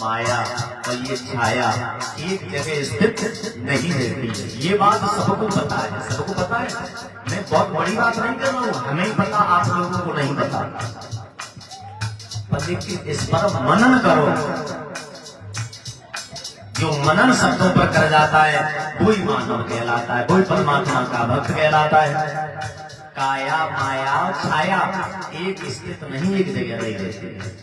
माया और ये छाया एक जगह स्थित नहीं रहती है। ये बात सबको पता है, सबको पता है। मैं बहुत बड़ी बात नहीं कर रहा हूँ, हमें पता, आप लोगों को नहीं पता। पर लेकिन इस पर मनन करो। जो मनन शब्दों पर कर जाता है वही मानव कहलाता है, वही परमात्मा का भक्त कहलाता है। काया माया छाया एक स्थित नहीं, एक जगह नहीं रहती।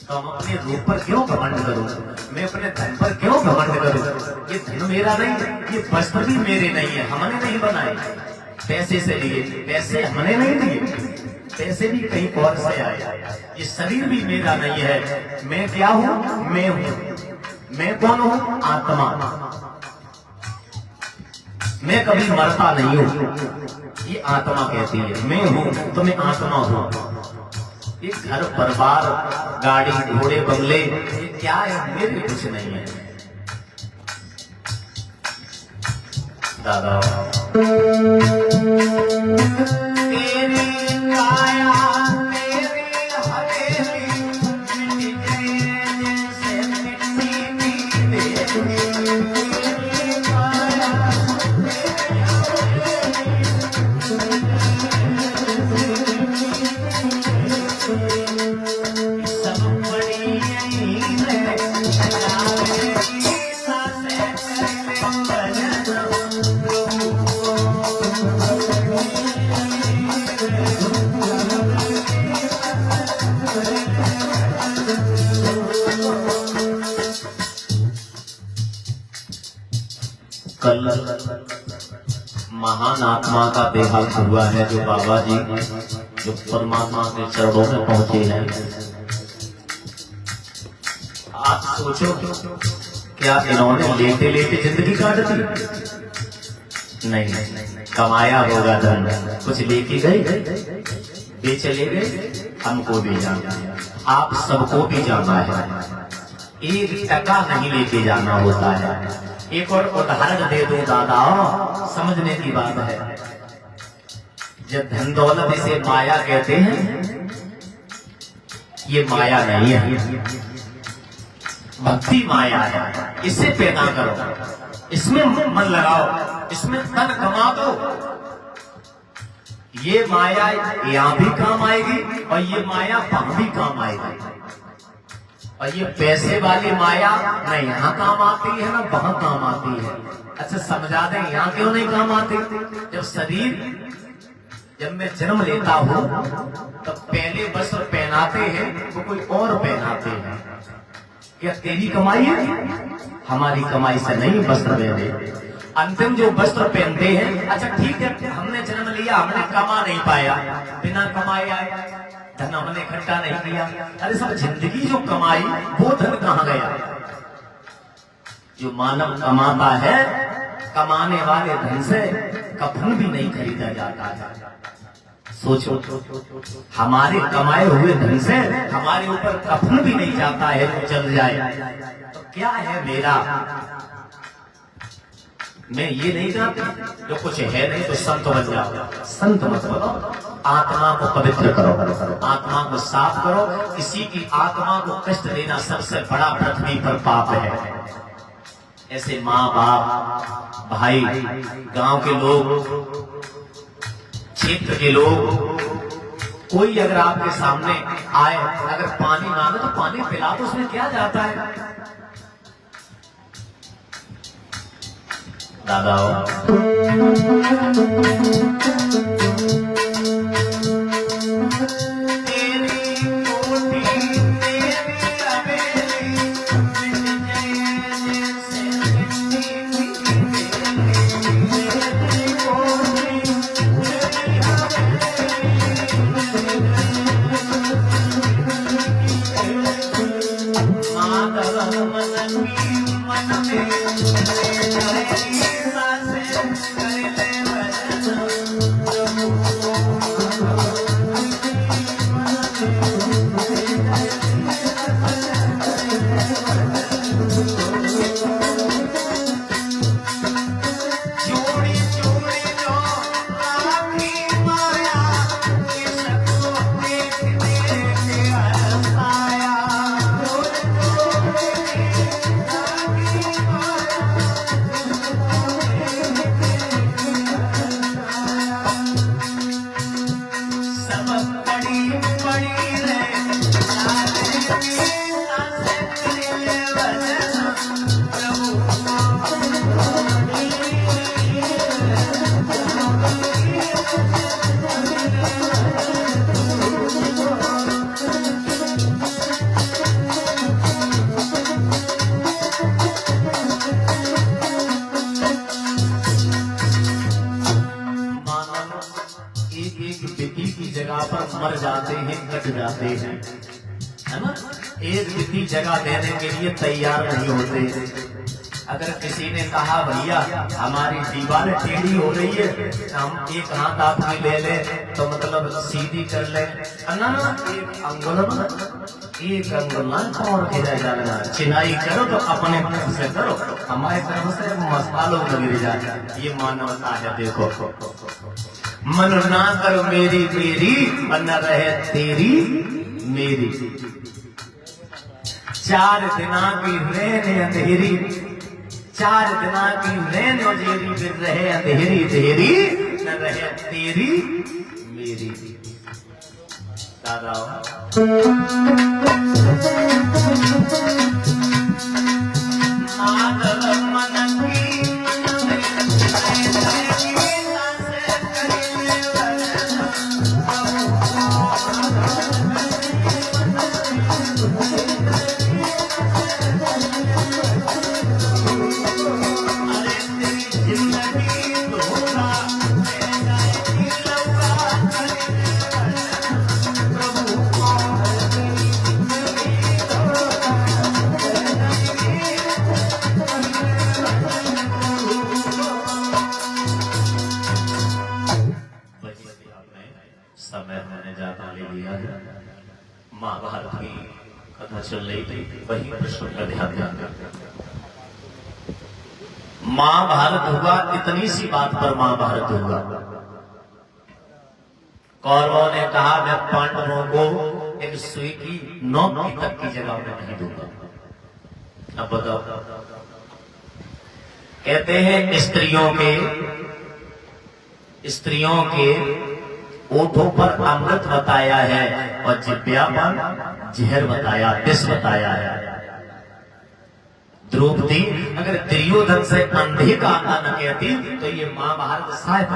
तो हम अपने रूप पर क्यों घमंड करूं, मैं अपने धन पर क्यों घमंड करूं? ये धन मेरा नहीं, ये वस्त्र भी मेरे नहीं है, हमने नहीं बनाए, पैसे से लिए, पैसे हमने नहीं दिए, पैसे भी कहीं और से आए। ये शरीर भी मेरा नहीं है। मैं क्या हूं? मैं हूं। मैं कौन हूं? आत्मा। मैं कभी मरता नहीं हूं, ये आत्मा कहती है। मैं हूं तो मैं आत्मा हूं। ये घर परिवार गाड़ी घोड़े बंगले ये क्या है? मेरे कुछ नहीं है। दादा तेरी काया तेरी हवेली जैसे कल महान आत्मा का देहांत हुआ है, जो बाबा जी जो परमात्मा के चरणों में पहुंचे हैं। आप सोचो क्या इन्होंने लेटे लेटे जिंदगी काट दी? नहीं, कमाया होगा धन, कुछ लेके गए, ले चले गए। हमको भी जाना है, आप सबको भी जाना है, एक टका नहीं लेके जाना होता है। एक और उदाहरण दे दो दादा, समझने की बात है। जब धन दौलत इसे माया कहते हैं, ये माया नहीं है, भक्ति माया है। इसे पैदा करो, इसमें मन लगाओ, इसमें तन कमा दो। ये माया यहां भी काम आएगी और ये माया वहां भी काम आएगी। और ये पैसे वाली माया न यहाँ काम आती है ना वहां काम आती है। अच्छा समझा दें, यहाँ क्यों नहीं काम आती? जब शरीर जब मैं जन्म लेता हूँ तब पहले वस्त्र पहनाते हैं वो कोई और पहनाते हैं। क्या तेरी कमाई है? हमारी कमाई से नहीं वस्त्र पहने। अंतिम जो वस्त्र पहनते हैं, अच्छा ठीक है, हमने जन्म लिया, हमने कमा नहीं पाया, बिना कमाए आए, धन हमने इकट्ठा नहीं किया। अरे सब जिंदगी जो कमाई वो धन कहाँ गया? जो मानव कमाता है, कमाने वाले धन से कफन भी नहीं खरीदा जाता है। सोचो, हमारे कमाए हुए धन से हमारे ऊपर कफन भी नहीं जाता है, तो चल जाए तो क्या है मेरा? मैं ये नहीं चाहता जो कुछ है नहीं तो संत बन जाओ। संत मत बनो, आत्मा को पवित्र करो, आत्मा को साफ करो। किसी की आत्मा को कष्ट देना सबसे बड़ा पृथ्वी पर पाप है। ऐसे माँ बाप, भाई, गांव के लोग, क्षेत्र के लोग, कोई अगर आपके सामने आए, अगर पानी मांगे तो पानी पिला दो, उसमें क्या जाता है? दादा मन एक एक विधि की जगह पर मर जाते हैं, कट जाते हैं, है ना। एक विधि जगह देने के लिए तैयार नहीं होते। अगर किसी ने कहा भैया हमारी दीवार टेढ़ी हो रही है, हम एक हाथ आप में ले ले तो मतलब सीधी कर ले ना, एक अंगुल और गिरा जाना, चिनाई करो तो अपने तरफ से करो, हमारे तरफ से मसालों में गिर जाए। ये मानवता है। देखो मन ना करो मेरी मेरी, न रहे तेरी मेरी। 4 दिना की रेन अंधेरी, 4 दिना की रेन उजेरी, फिर रहे अंधेरी तेरी, न रहे तेरी मेरी। दादा समय मैंने ज्यादा ले लिया है। महाभारत की कथा चल रही थी, वही प्रश्न का ध्यान दें। महाभारत हुआ, इतनी सी बात पर महाभारत हुआ। कौरवों ने कहा मैं पांडवों को एक सुई की नोक तक की जगह में नहीं दूंगा। अब बताओ, कहते हैं स्त्रियों के ओठों पर अमृत बताया है और जिह्वा पर जहर बताया, विष बताया है। द्रौपदी अगर दुर्योधन से अंधे का अंधा न कहती तो ये महाभारत शायद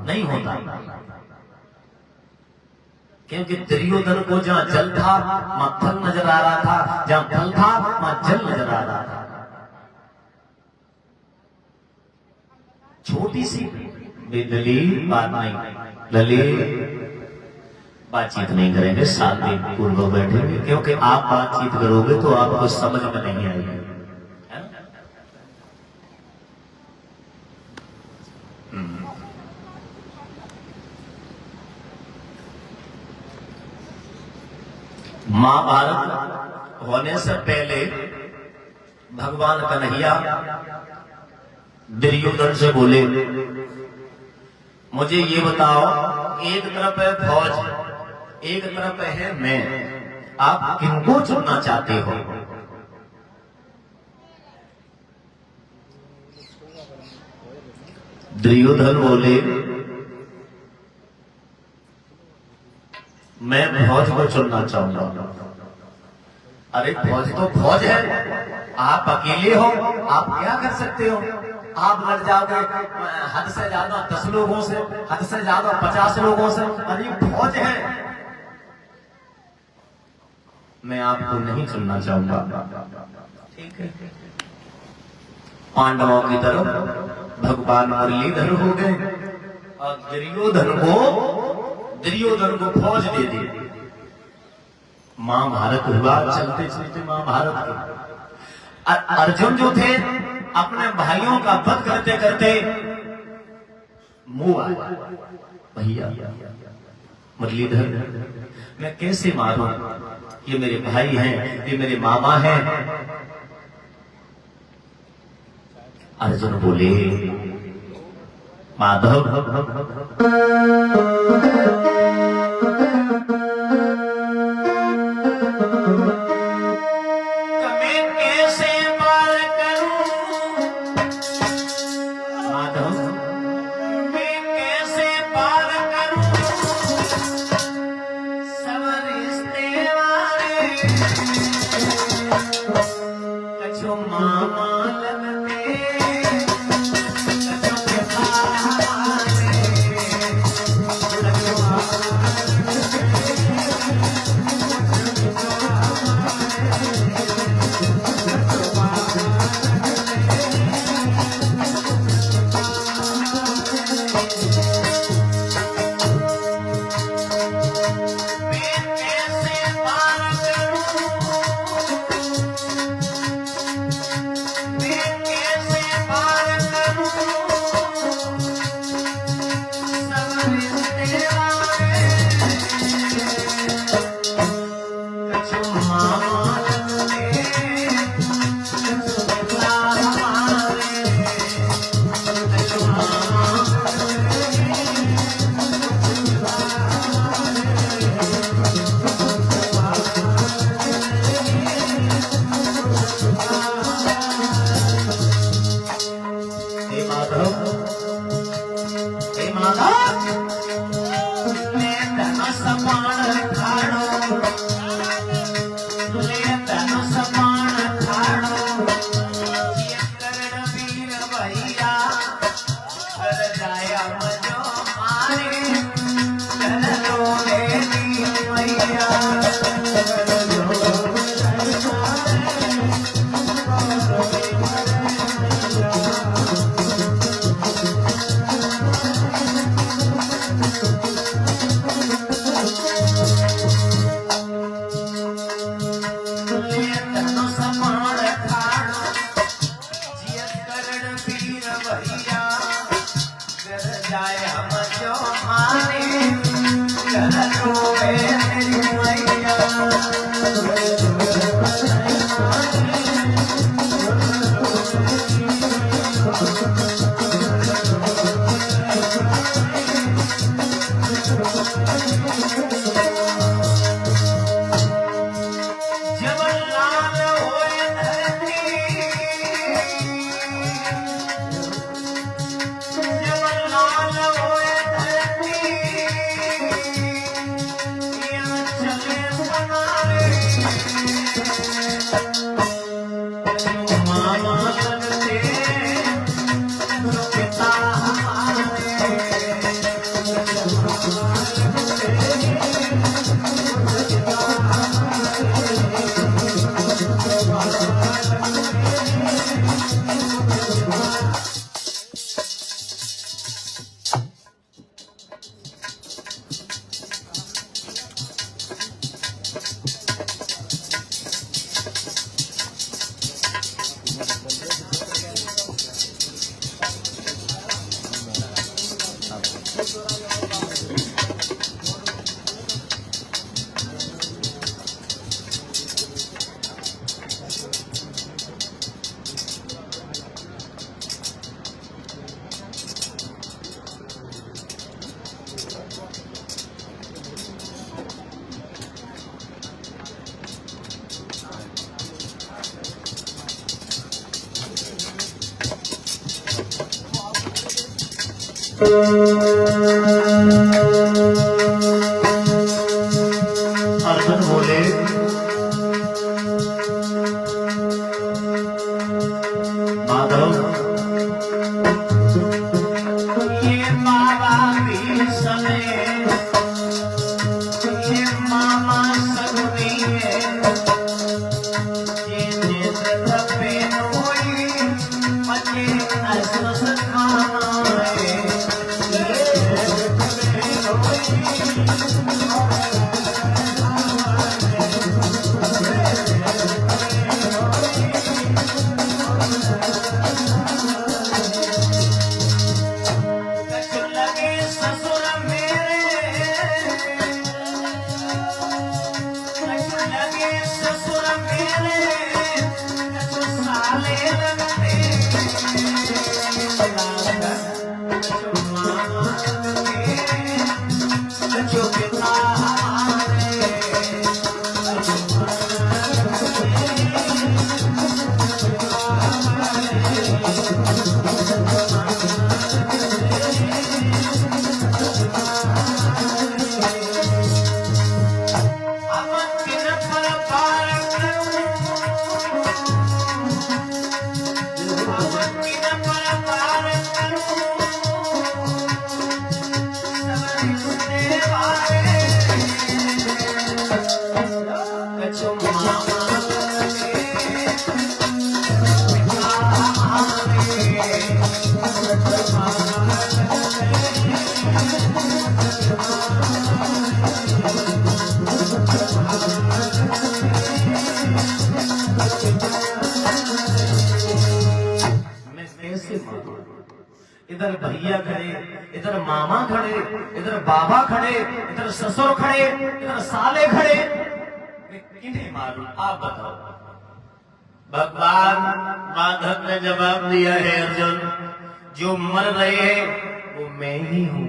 नहीं होता। क्योंकि दुर्योधन को जहां जल था वहां थल नजर आ रहा था, जहां थल था वहां जल नजर आ रहा था। छोटी सी दलील बात नहीं, ललित बातचीत नहीं करेंगे, शांति पूर्वक बैठेंगे, क्योंकि आप बातचीत करोगे तो आपको समझ में नहीं आएगी। महाभारत होने से पहले भगवान कन्हैया दुर्योधन से बोले, मुझे ये बताओ, एक तरफ है फौज, एक तरफ है मैं, आप किनको चुनना चाहते हो? दुर्योधन बोले, मैं फौज को चुनना चाहूंगा। अरे फौज तो फौज है, आप अकेले हो, आप क्या कर सकते हो? आप लड़ जाओगे हद से ज्यादा 10 लोगों से, हद से ज्यादा 50 लोगों से। अरे फौज है, मैं आपको नहीं चुनना चाहूंगा। ठीक है। पांडवों की तरफ भगवान मुरलीधर हो गए और दुर्योधन को फौज दे दी। महाभारत हुआ, चलते चलते महाभारत। अर्जुन जो थे अपने भाइयों का वध करते करते मुंह आया, भैया मुरलीधर मैं कैसे मारूं? ये मेरे भाई हैं, ये मेरे मामा हैं। अर्जुन बोले, माधव अर्जुन बोले माधव ये बाबा भी समय ये मामा सगुनी है ये नेत्र पे नोई मचे असवस खाना है जो पिता इधर भैया खड़े, इधर मामा खड़े, इधर बाबा खड़े, इधर ससुर खड़े, इधर साले खड़े, किन्हें मारूं आप बताओ। भगवान माधव ने जवाब दिया है अर्जुन, जो मर रहे हैं वो मैं ही हूं,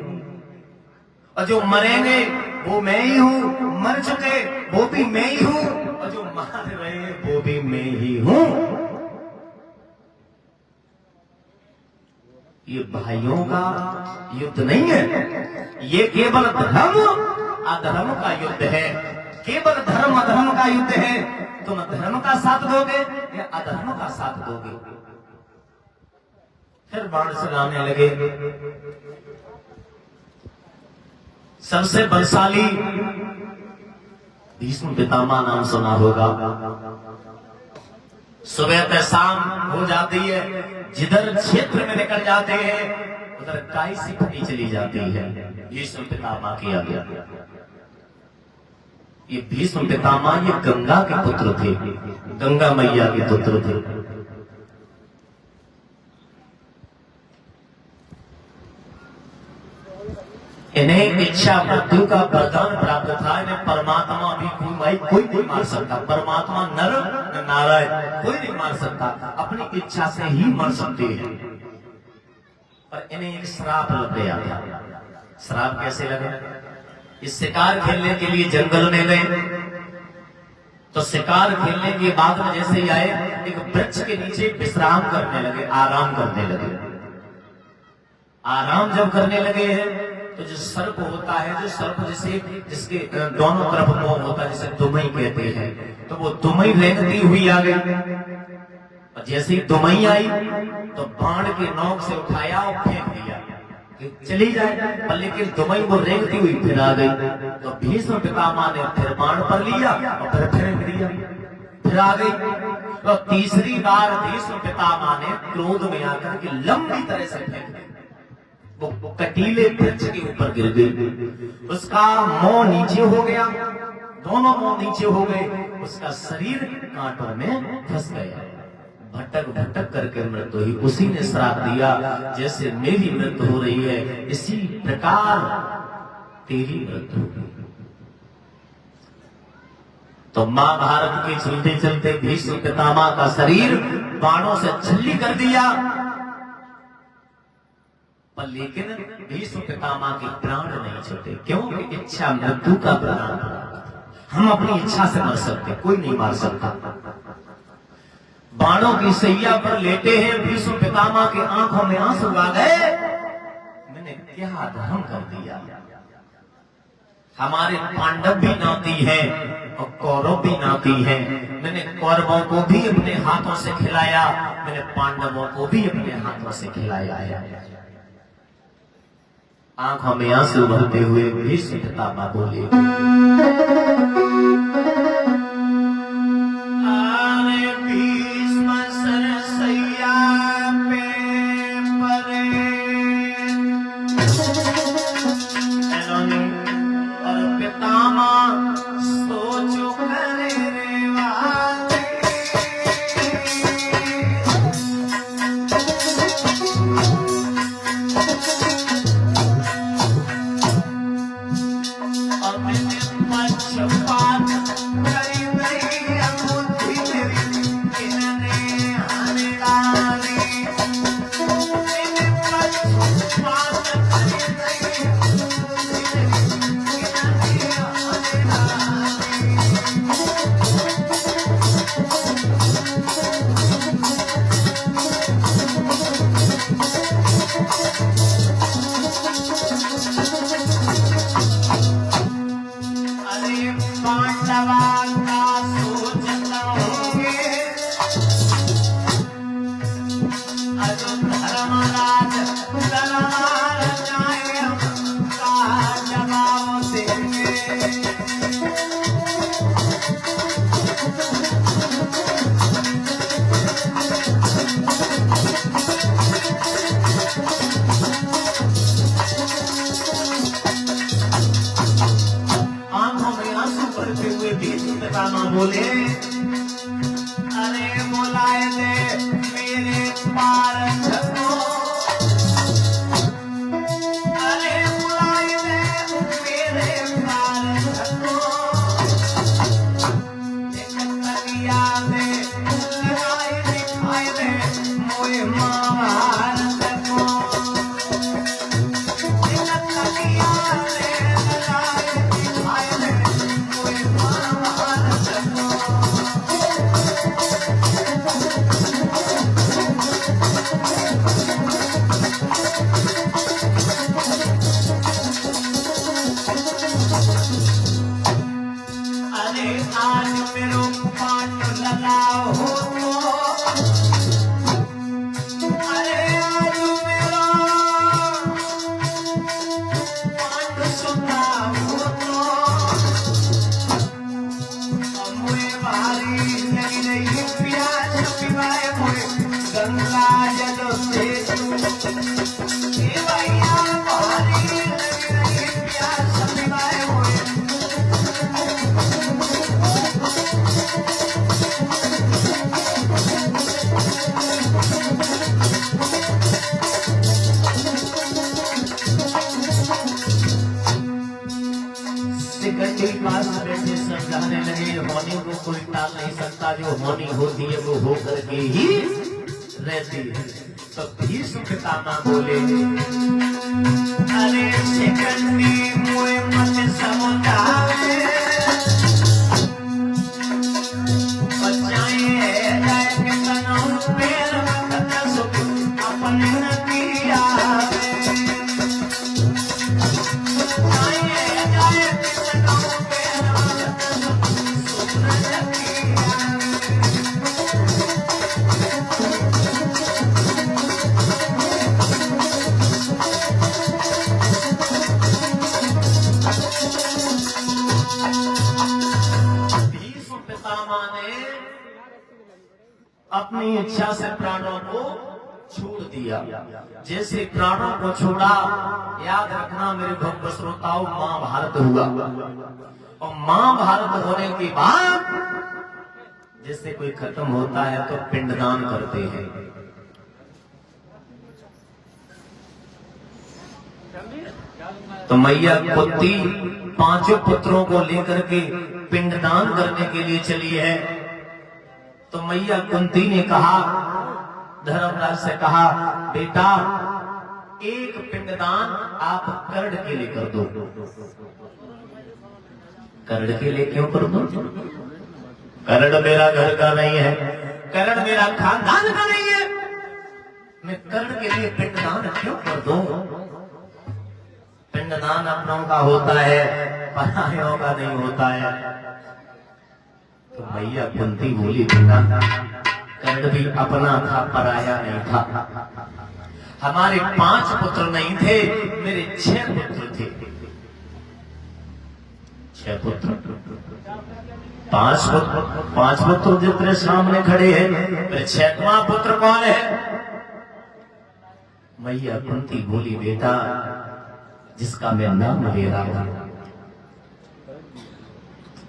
और जो मरेंगे वो मैं ही हूं, मर चुके वो भी मैं ही हूं, और जो मार रहे हैं वो भी मैं ही हूं। ये भाइयों का युद्ध नहीं है, ये केवल धर्म अधर्म का युद्ध है, केवल धर्म अधर्म का युद्ध है। तुम धर्म का साथ दोगे या अधर्म का साथ दोगे। फिर बाण चलाने लगे। सबसे बलशाली भीष्म पितामह नाम सुना होगा। सुबह तक शाम हो जाती है, जिधर क्षेत्र में निकल जाते हैं उधर काई सी फटी चली जाती है। भीष्म पितामह की आज्ञा। ये भीष्म पितामह ये गंगा के पुत्र थे, गंगा मैया के पुत्र थे। इन्हें इच्छा मृत्यु का वरदान प्राप्त था। इन्हें परमात्मा भी कोई नहीं मार सकता, परमात्मा नर नारायण कोई नहीं मार सकता, अपनी इच्छा से ही मर सकते हैं। पर इन्हें एक श्राप लग गया था। श्राप कैसे लगा? इस शिकार खेलने के लिए जंगल में गए, तो शिकार खेलने के बाद में जैसे ही आए एक वृक्ष के नीचे विश्राम करने लगे, आराम करने लगे। आराम जब करने लगे हैं तो जो सर्प होता है, जो सर्प जिसके दोनों तरफ मुंह होता है, जिसे दुमई कहते हैं, तो वो दुमई रेंगती हुई आ गई। और जैसे ही दुमई आई तो बाण के नोक से उठाया और फेंक दिया कि चली जाए, पर लेकिन दुमई वो रेंगती हुई फिर आ गई। तो भीष्म पितामह ने फिर बाण पर लिया और फिर फेंक दिया, फिर आ गई। तो तीसरी बार भीष्म पितामह ने क्रोध में आकर के लंबी तरह से फेंक दी। वो कटीले वृक्ष के ऊपर गिर गई। उसका मुंह नीचे हो गया, दोनों मुंह नीचे हो गए, उसका शरीर कांटों में फंस गया। भटक भटक करके मृत्यु हुई। उसी ने श्राप दिया, जैसे मेरी मृत्यु हो रही है इसी प्रकार तेरी मृत्यु होगी। तो महाभारत के चलते चलते भीष्म पितामह का शरीर बाणों से छल्ली कर दिया, पर लेकिन भीष्म पितामह के प्राण नहीं छूटे। क्योंकि इच्छा मृत्यु का प्रदान। हम अपनी इच्छा से मर सकते, कोई नहीं मार सकता। बाणों की सैया पर लेटे हैं, भीष्म पितामह की आंखों में आंसू आ गए। मैंने क्या धर्म कर दिया। हमारे पांडव भी नाती हैं और कौरव भी नाती हैं। मैंने कौरवों को भी अपने हाथों से खिलाया, मैंने पांडवों को भी अपने हाथों से खिलाया है। आंखों में आंसू भरते हुए भीष्म पितामह बोले, आरे भीष्म सरसैया पे परे, और पितामह सोचो करे रे वाले। बोले, अरे बुलाए दे मेरे पारस को, आज मेरो पान लगा हो अरे आज मेरा पान सुना हो मुझे भारी नहीं प्यास पिवाए मुझे गंगा जल से भैया भारी नहीं प्यास पिवाए मुझे पास बैठे समझाने लगे होनी को कोई टाल नहीं सकता जो होनी होती है वो हो करके ही रहती है। तो भीष्म पितामह बोले अरे शिकंडी मुए मत समझावे बचाए जाए के तनाव पैर मत सुख अपने न किया अपनी इच्छा से प्राणों को छोड़ दिया। जैसे प्राणों को छोड़ा, याद रखना मेरे भक्त श्रोताओं, महाभारत हुआ और महाभारत होने के बाद जैसे कोई खत्म होता है तो पिंडदान करते हैं। तो मैया कुंती पांचों पुत्रों को लेकर के पिंडदान करने के लिए चली है। तो मैया कुंती ने कहा, धर्मराज से कहा, बेटा एक पिंडदान आप कर्ण के लिए कर दो। कर्ण के लिए क्यों कर दो? कर्ण मेरा घर का नहीं है, कर्ण मेरा खानदान का नहीं है, मैं कर्ण के लिए पिंडदान क्यों कर दूं? पिंडदान अपनों का होता है, परायों का नहीं होता है। तो मैया कुंती बोली, बेटा कर्ण भी अपना था, पराया नहीं था। हमारे 5 पुत्र नहीं थे, मेरे 6 पुत्र थे। 6 पुत्र, 5 पुत्र जितने सामने खड़े हैं, मेरे 6वां पुत्र कौन है? मैया कुंती बोली, बेटा जिसका मैं नाम ले रहा हूं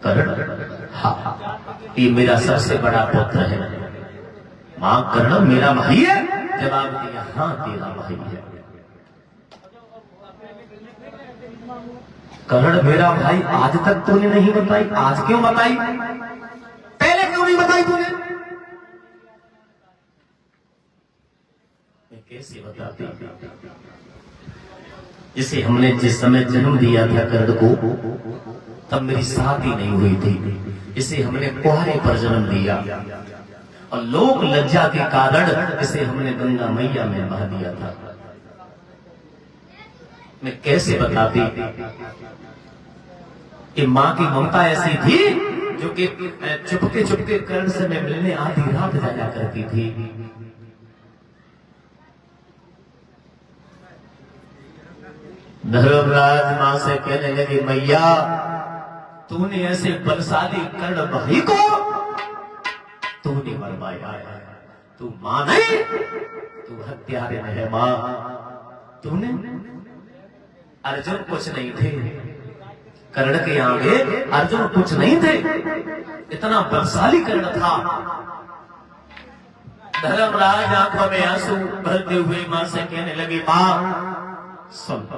कर्ण, हाँ ये मेरा सबसे बड़ा पुत्र है। मां कर्ण मेरा भाई है? जवाब दिया, हाँ तेरा भाई है। कर्ण मेरा भाई, आज तक तूने नहीं बताई, आज क्यों बताई? पहले क्यों नहीं बताई तूने? मैं कैसे बताती? जिसे हमने जिस समय जन्म दिया था कर्ण को, तब मेरी शादी नहीं हुई थी। इसे हमने कुंवारे पर जन्म दिया और लोक लज्जा के कारण इसे हमने गंगा मैया में बहा दिया था। मैं कैसे बताती कि मां की ममता ऐसी थी जो कि चुपके चुपके कर्ण से मैं मिलने आधी रात जाया करती थी। धर्मराज मां से कहने लगे, मैया तूने ऐसे बलशाली कर्ण भाई को तूने मरवाया है, तू मां नहीं, तू हत्यारे में है मां। तूने अर्जुन कुछ नहीं थे, कर्ण के आगे अर्जुन कुछ नहीं थे, इतना बलशाली कर्ण था। धर्मराज आंखों में आंसू भरते हुए मां से कहने लगे, मां सुन,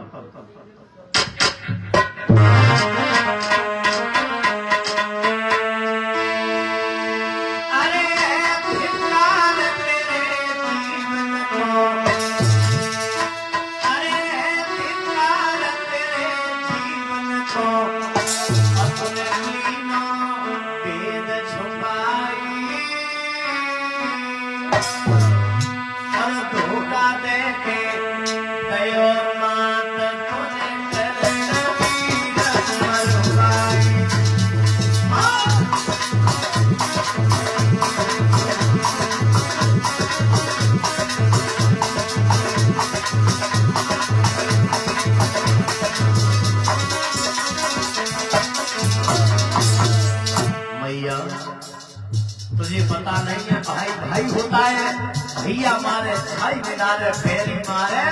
भैया मारे भाई में डाले, पैरी मारे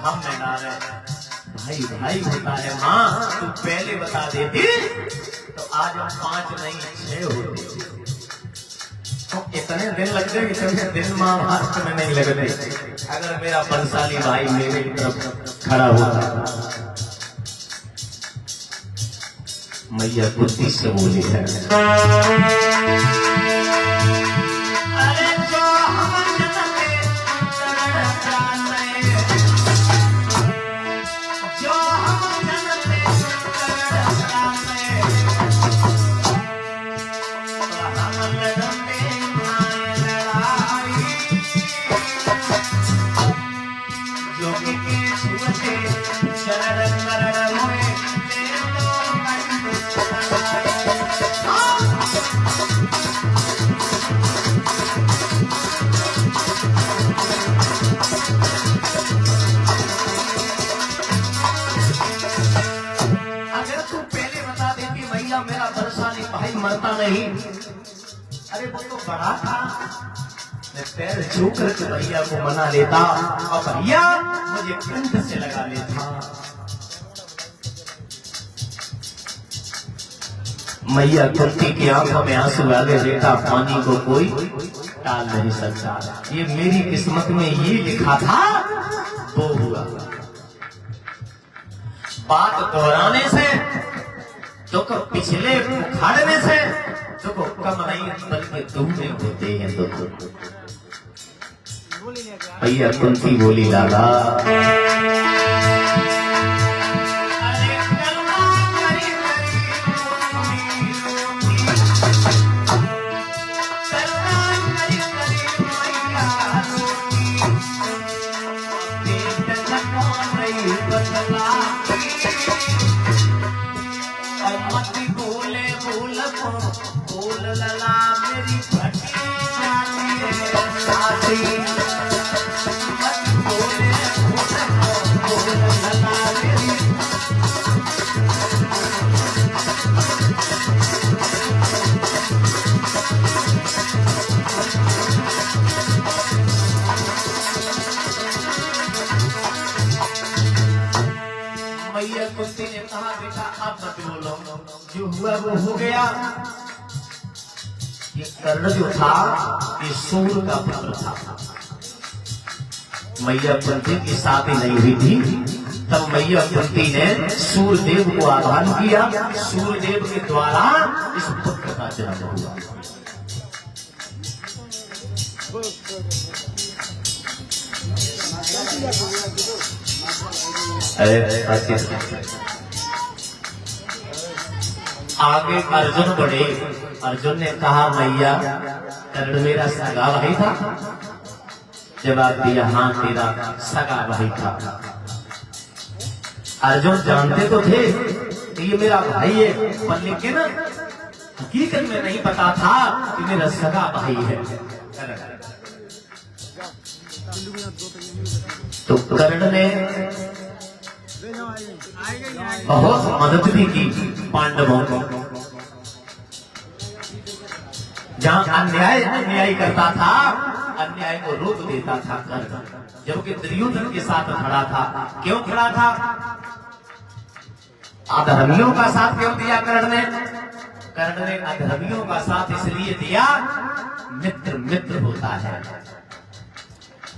हम में डाले। भाई भाई होता है माँ, तू पहले बता देती तो आज हम 5 नहीं 6 होते। तो इतने दिन लग गए, इतने दिन महाभारत में नहीं लग गए अगर मेरा बलशाली भाई मेरे तरफ खड़ा होता। मैया कुर्ती से बोली है, अरे जो हम जनते जो हम जनते हम लड़ते लड़ाई, जो कि छुते शरण मरण हुए मेरा बलशाली भाई मरता नहीं। अरे वो तो बड़ा था, मैं पैर छू करके भैया को मना लेता और भैया मुझे कंठ से लगा लेता। मैया कुंती की आंखों में आंसू डाले, बेटा पानी को कोई टाल नहीं सकता। ये मेरी किस्मत में ये लिखा था वो हुआ। बात दोहराने से तो पिछले उखाड़ने से तो कम नहीं बल्कि दूसरे होते हैं। तो भैया कुंती बोली लाला, बोल लला मेरी फटी जाती है साथी, बोले बोल लला मेरी। मैया कुंती ने कहा बेटा आप मत बोलो, जो हुआ वो हो गया। ये कर्ण जो था ये सूर का पुत्र था। मैया कुंती की शादी नहीं हुई थी, तब मैया कुंती ने सूरदेव को आह्वान किया। सूरदेव के द्वारा इस पुत्र का जन्म हुआ। आगे अर्जुन बढ़े। अर्जुन ने कहा मैया कर्ण मेरा सगा भाई था। जवाब दिया हाँ तेरा सगा भाई था। अर्जुन जानते तो थे कि ये मेरा भाई है, पर लेकिन हकीकत में नहीं पता था कि मेरा सगा भाई है। तो कर्ण ने बहुत मदद भी की पांडवों को। जहां अन्याय अन्याय करता था, अन्याय को रोक देता था कर्ण। जबकि दुर्योधन के साथ खड़ा था। क्यों खड़ा था? अधर्मियों का साथ क्यों दिया कर्ण ने? कर्ण ने अधर्मियों का साथ इसलिए दिया, मित्र मित्र होता है।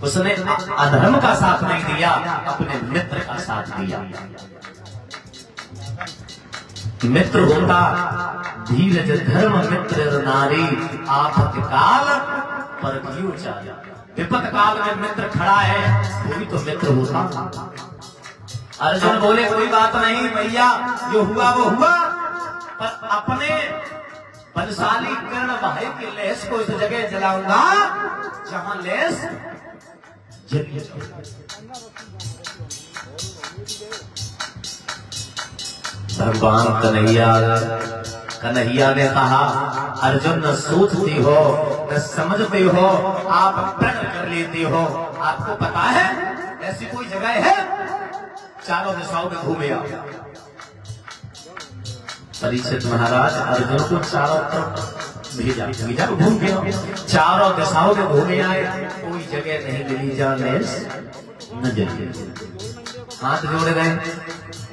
उसने अधर्म का साथ नहीं दिया, अपने मित्र का साथ दिया। मित्र होता धीरज धर्म मित्र नारी, आफत काल पर विपत काल में मित्र खड़ा है, वो भी तो मित्र होता। अर्जुन बोले कोई बात नहीं भैया, जो हुआ वो हुआ, पर अपने बलशाली कर्ण भाई के लेस को इस जगह जलाऊंगा जहां लेस भगवान कन्हैया ने कहा अर्जुन न सोचती हो न समझते हो, आप प्रण कर लेते हो। आपको पता है ऐसी कोई जगह है? चारों दिशाओं में घूमे आओ। परीक्षित महाराज अर्जुन को चारों तरफ भेजा भेजा घूम के चारों दिशाओं में घूमे आए, कोई जगह नहीं मिली जहाँ लेस न जले। हाथ जोड़ गए,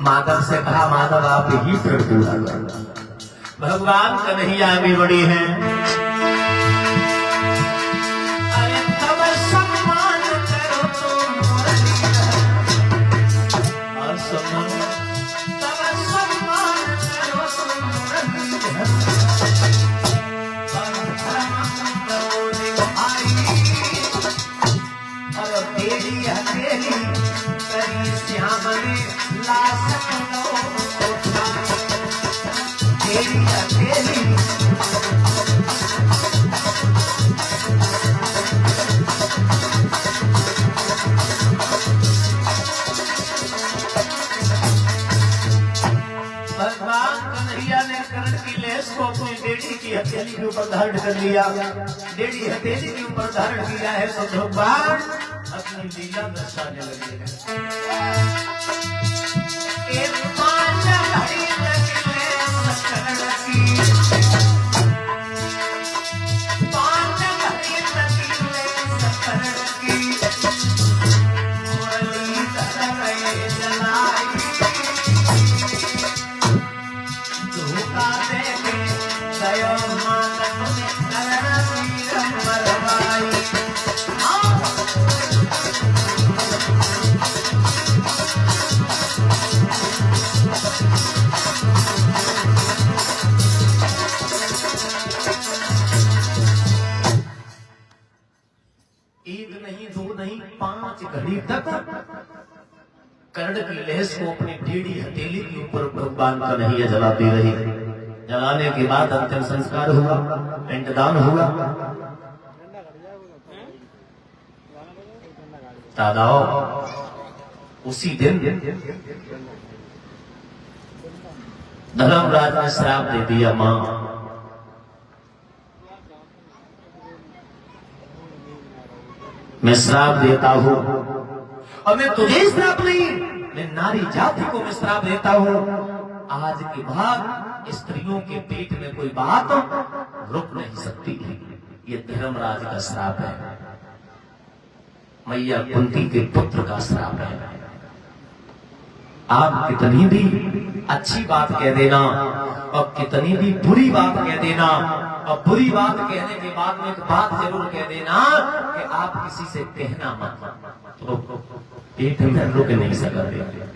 माधव से कहा माधव आप ही पर पूरा करो। भगवान कन्हैया भी बड़ी है, अरे तब सम्मान करो तो और सम्मान तब सम्मान करो तो भाई और तेरी हथेली करी श्यामले ला सको तेरी हथेली भगवान कन्हैया ने कर्ण की लेस को अपनी डेढ़ी की हथेली के ऊपर धारण कर लिया। डेढ़ी हथेली के ऊपर धारण किया है तो भगवान अपनी लीला दर्शाने लगे हैं। एक नहीं दो नहीं 5 घड़ी तक कर्ण की लेस को अपनी टेढ़ी हथेली के ऊपर भगवान कन्हैया जलाती रही। जलाने के बाद अंतिम संस्कार हुआ, पिंडदान हुआ। दादाओ उसी दिन धर्मराज ने श्राप दे दिया, मां मैं श्राप देता हूं, और मैं तुझे श्राप नहीं, मैं नारी जाति को मैं श्राप देता हूं। आज के बाद स्त्रियों के पेट में कोई बात रुक नहीं सकती। ये धर्मराज का श्राप है, मैया कुंती के पुत्र का श्राप है। आप कितनी भी अच्छी बात कह देना और कितनी भी बुरी बात कह देना, और बुरी बात कहने के बाद में एक बात जरूर कह देना कि आप किसी से कहना मत, तो पेट में रुक नहीं सकते।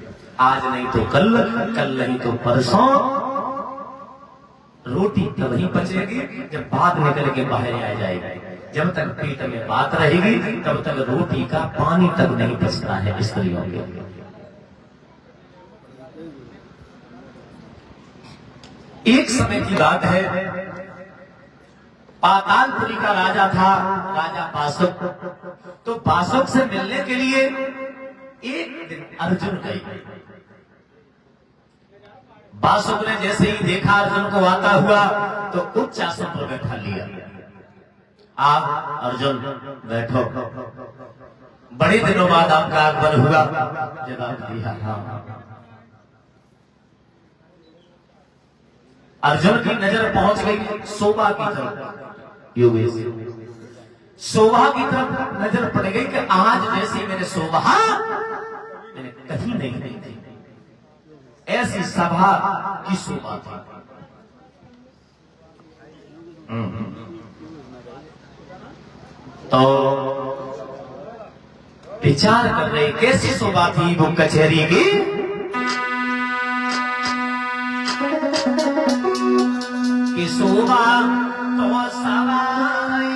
आज नहीं तो कल, कल नहीं तो परसों रोटी तब ही बचेगी जब बात निकल के बाहर आ जाएगी। जब तक पेट में बात रहेगी तब तक रोटी का पानी तक नहीं बचता है स्त्रियों के। एक समय की बात है, पातालपुरी का राजा था, राजा बासुक। तो बासुक से मिलने के लिए एक दिन अर्जुन गए। बासुक ने जैसे ही देखा अर्जुन को आता हुआ तो उच्च आसन पर बैठा लिया। आप अर्जुन बैठो, बड़े दिनों बाद आपका आगमन हुआ। जवाब दिया हाँ। अर्जुन की नजर पहुंच गई शोभा की तरफ, शोभा की तरफ नजर पड़ गई कि आज जैसी मैंने शोभा मैंने कहीं नहीं देखी, ऐसी सभा की शोभा थी। तो विचार कर रहे कैसी शोभा थी वो कचहरी की, कि शोभा तो सवाई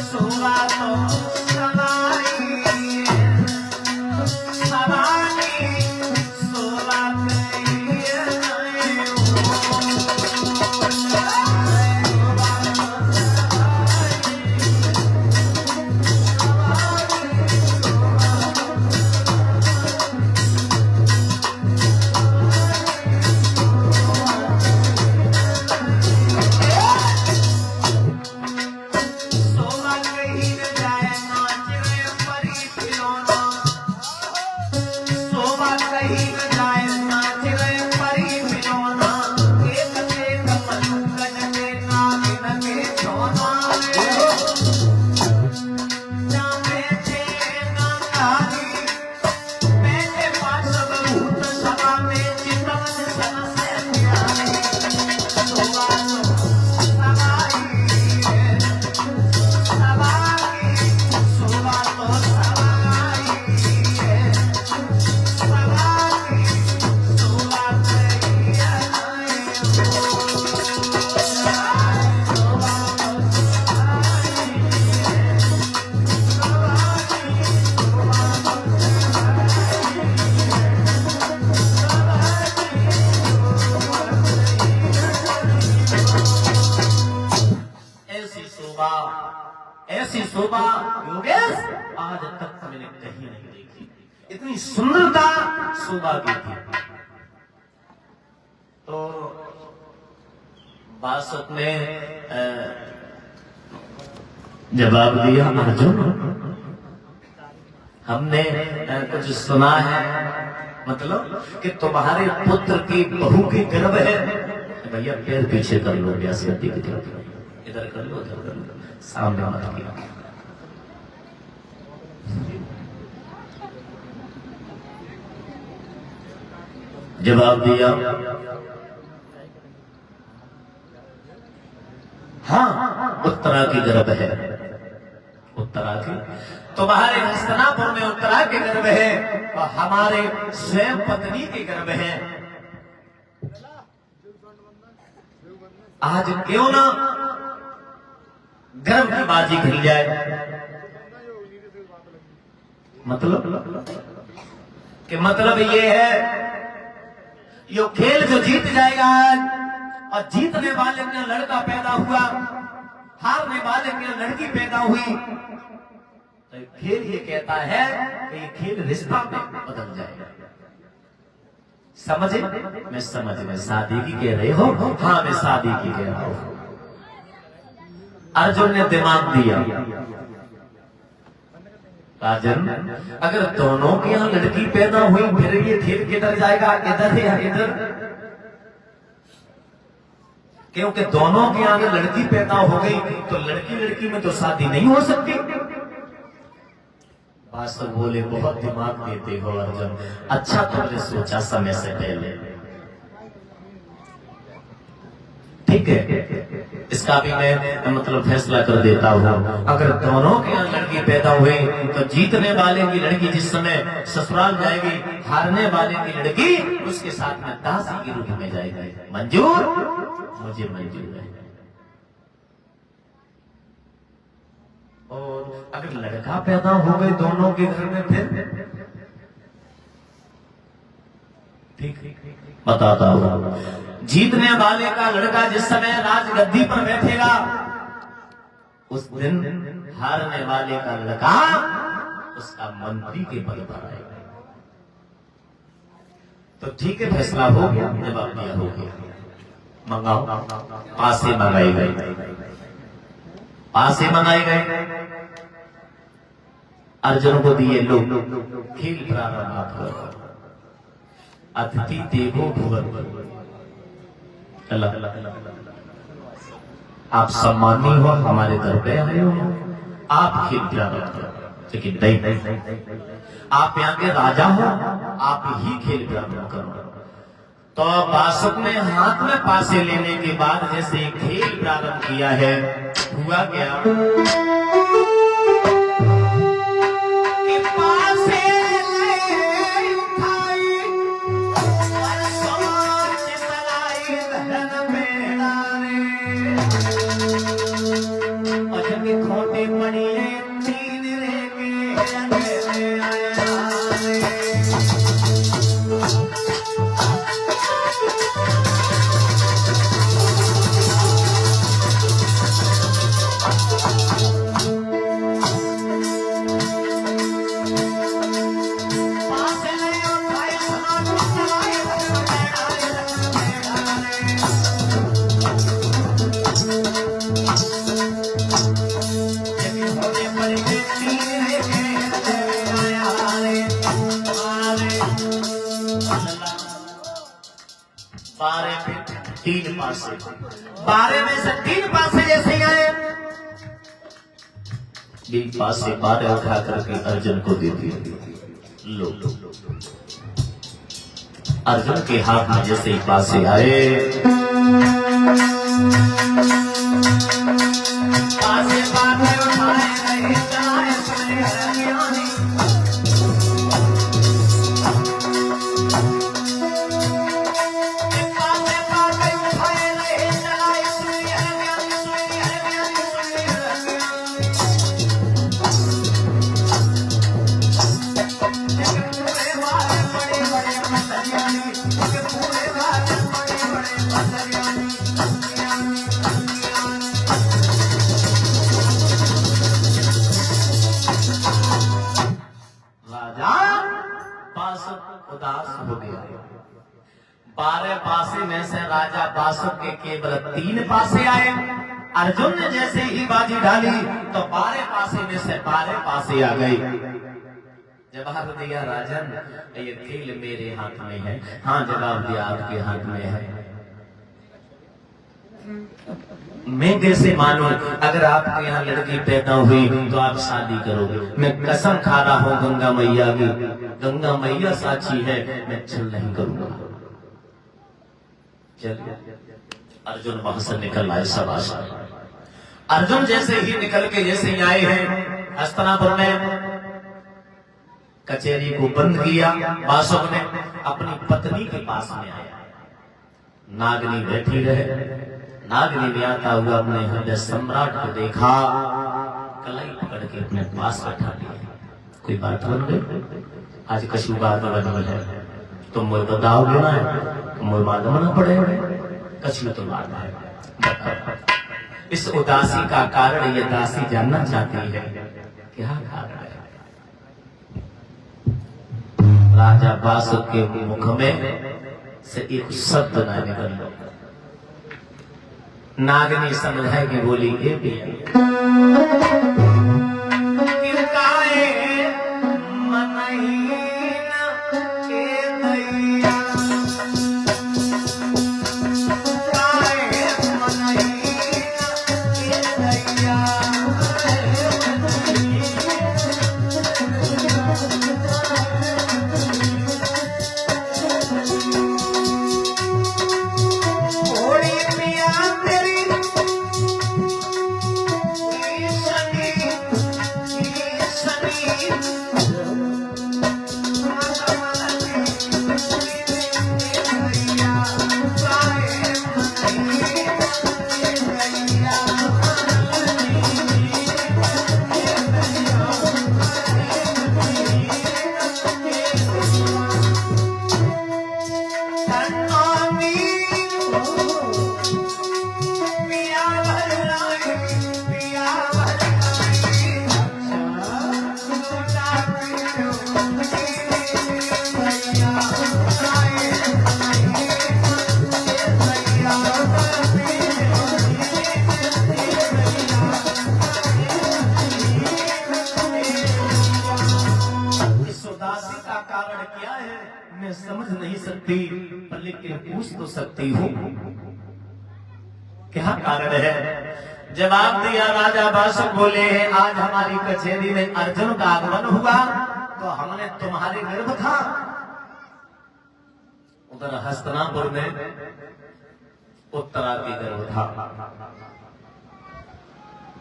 शोभा तो सवाई शोभा ऐसी शोभा योगेश आज तक मैंने कहीं नहीं देखी। इतनी सुंदरता शोभा की थी। तो बासुक ने जवाब दिया, अर्जुन हमने कुछ सुना है, मतलब कि तुम्हारे पुत्र की बहू की गर्भ है। भैया पैर पीछे कर लो, व्यास गति की तरफ इधर कर लो, उधर कर लो, सामने मत किया। जवाब दिया, हाँ उत्तरा की गर्भ है। उत्तरा की, तुम्हारे हस्तनापुर में उत्तरा के गर्भ है और हमारे स्वयं पत्नी के गर्भ है। आज क्यों ना गर्भ की बाजी खेल जाए। मतलब ये है, यो खेल जो जीत जाएगा और जीतने वाले में लड़का पैदा हुआ, हारने वाले में लड़की पैदा हुई, तो खेल ये कहता है कि ये खेल रिश्ता में बदल जाएगा। समझे? मैं समझ में शादी की कह रहे हो? हाँ मैं शादी की कह रहा हूं। अर्जुन ने दिमाग दिया, राजन अगर दोनों के यहां लड़की पैदा हुई फिर ये खेल किधर जाएगा? इधर या इधर? क्योंकि दोनों के आगे लड़की पैदा हो गई तो लड़की लड़की में तो शादी नहीं हो सकती। बासुक बोले, बहुत दिमाग देते हो अर्जुन, अच्छा तुमने सोचा समय से पहले। ठीक है, इसका भी मैं मतलब फैसला कर देता हूँ। अगर दोनों के यहाँ लड़की पैदा हुई तो जीतने वाले की लड़की जिस समय ससुराल जाएगी, हारने वाले की लड़की उसके साथ में दासी के रूप में जाएगी। मंजूर? मुझे मंजूर है। और अगर लड़का पैदा हो गए दोनों के घर में फिर ठीक बताता हूं। जीतने वाले का लड़का जिस समय राजगद्दी पर बैठेगा उस दिन हारने वाले का लड़का उसका मंत्री के पद पर आएगा। तो ठीक है, फैसला हो गया, जवाब दिया हो गया। मंगाओ, पासे मंगाए गए, पासे मंगाए गए, अर्जुन को दिए। लोग खेल प्रारंभ करो। अतिथि देवो भव। आप सम्मानी हो, हमारे घर पे आए हो, आप खेल प्रारंभ करो। लेकिन नहीं, आप यहाँ के राजा हो, आप ही खेल प्रारंभ करो। तो बासुक ने हाथ में पासे लेने के बाद जैसे खेल प्रारंभ किया है, हुआ क्या कि पासे ले उठाई और समाज चलाई धन में डाले, और जब खोटे पड़ी तीन रेगे अंधेरे आए। तीन पासे, 12 में से 3 पासे जैसे आए, एक पासे 12 उठा करके अर्जुन को दे दिए। लो अर्जुन के हाथ में जैसे ही पासे आए, पासे 12 उठाए नहीं चलाए सुने राजा बासुक उदास हो गया। 12 पासे में से राजा बासुक के केवल 3 पासे आए। अर्जुन ने जैसे ही बाजी डाली तो 12 पासे में से 12 पासे आ गए। जवाब दिया राजन, ये खेल मेरे हाथ में है। हाँ, जवाब दिया आपके हाथ में है। मैं कैसे मानूं? अगर आपके यहाँ लड़की पैदा हुई तो आप शादी करोगे। मैं कसम खा रहा हूँ गंगा मैया की, गंगा मैया साक्षी है, मैं छल नहीं करूंगा। चलिए, अर्जुन वहां से निकल आए। शाबाश। अर्जुन जैसे ही निकल के जैसे ही आए हैं हस्तिनापुर में, कचहरी को बंद किया। बासुक ने अपनी पत्नी के पास में आया। नागनी बैठी रहे। नागनी ने आता हुआ अपने हृदय सम्राट को देखा, कलाई पकड़ के अपने पास बैठा लिया। कोई बात बन गई? आज कशु बात बन है, तुम मुझे बताओगे ना, मुझे मालूम ना पड़े, कशु तो बात है। इस उदासी का कारण ये दासी जानना चाहती है, क्या कारण है? राजा बासुक के मुख में से एक शब्द ना निकल। नागनी समझाए कि बोली, ए समझ नहीं सकती, पर लेकिन पूछ तो सकती हूँ, क्या कारण है? जवाब दिया राजा बासुक बोले, आज हमारी कचहरी में अर्जुन का आगमन हुआ तो हमने तुम्हारे गर्भ था। उधर हस्तिनापुर में उत्तरा के गर्भ था,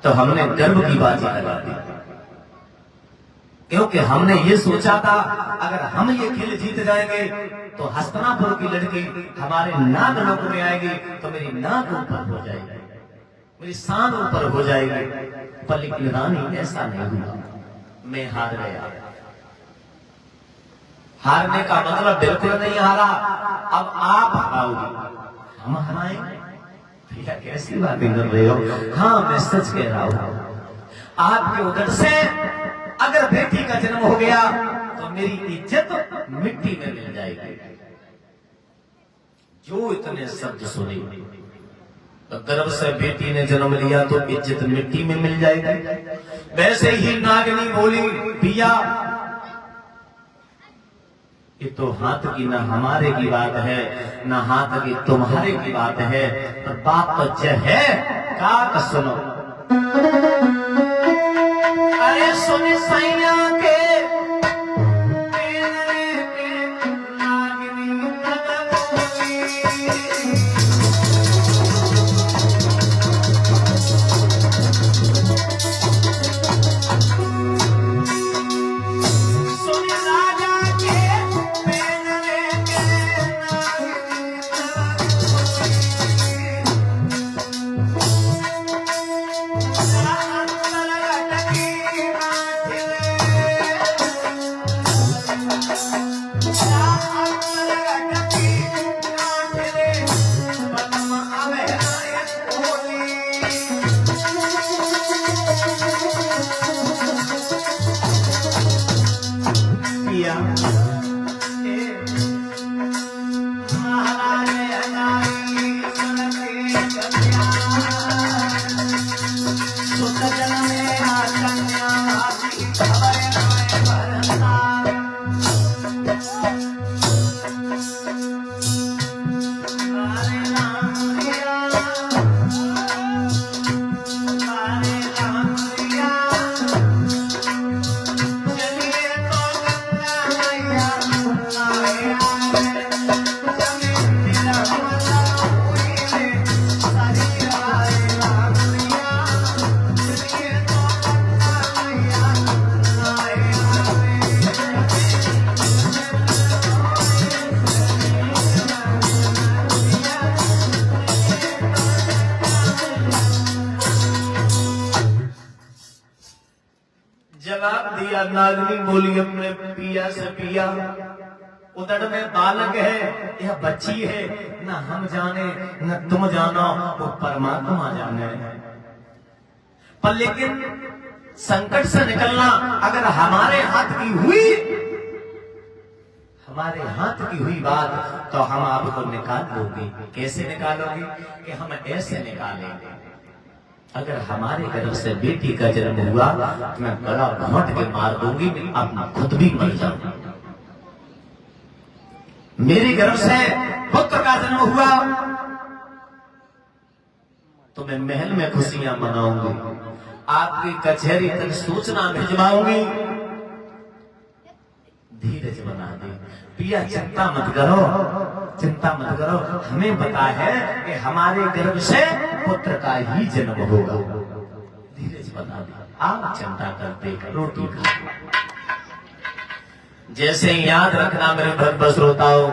तो हमने गर्भ की बाजी लगा दी, क्योंकि हमने ये सोचा था अगर हम ये खेल जीत जाएंगे तो हस्तिनापुर की लड़की हमारे नाग लोक में आएगी तो मेरी नाक ऊपर हो जाएगी, मेरी शान ऊपर हो जाएगी। पर लेकिन रानी ऐसा नहीं हुआ, मैं हार गया। हारने का मतलब बिल्कुल नहीं हारा, अब आप हारोगे, हम हराएंगे। भैया कैसी बातें कर रहे हो? हाँ, मैं सच कह रहा हूं। आपके उधर से अगर बेटी का जन्म हो गया तो मेरी इज्जत मिट्टी में मिल जाएगी। जो इतने शब्द सुने, तो गर्भ से बेटी ने जन्म लिया तो इज्जत मिट्टी में मिल जाएगी। वैसे ही नागनी बोली, पिया ये तो हाथ की ना हमारे की बात है, ना हाथ की तुम्हारे की बात है, पर बात तो जय है, काक सुनो। अरे सुन सैया के पिया जवाब दिया नागनी बोली अपने पिया से पिया उदड़ में बालक है यह बच्ची है न हम जाने न तुम जानो वो परमात्मा जाने पर लेकिन संकट से निकलना अगर हमारे हाथ की हुई बात तो हम आपको निकाल दोगे। कैसे निकालोगे कि हम ऐसे निकालेंगे अगर हमारे गर्भ से बेटी का जन्म हुआ तो मैं गला घोंट के मार दूंगी, मैं अपना खुद भी मर जाऊंगा। मेरे गर्भ से पुत्र का जन्म हुआ तो मैं महल में खुशियां मनाऊंगी, आपकी कचहरी तक सूचना भिजवाऊंगी। धीरज बना दे पिया, चिंता मत करो, हमें पता है कि हमारे गर्भ से पुत्र का ही जन्म होगा। धीरज बना दे, आप चिंता करते रोटी खा। जैसे याद रखना मेरे भक्त श्रोताओं,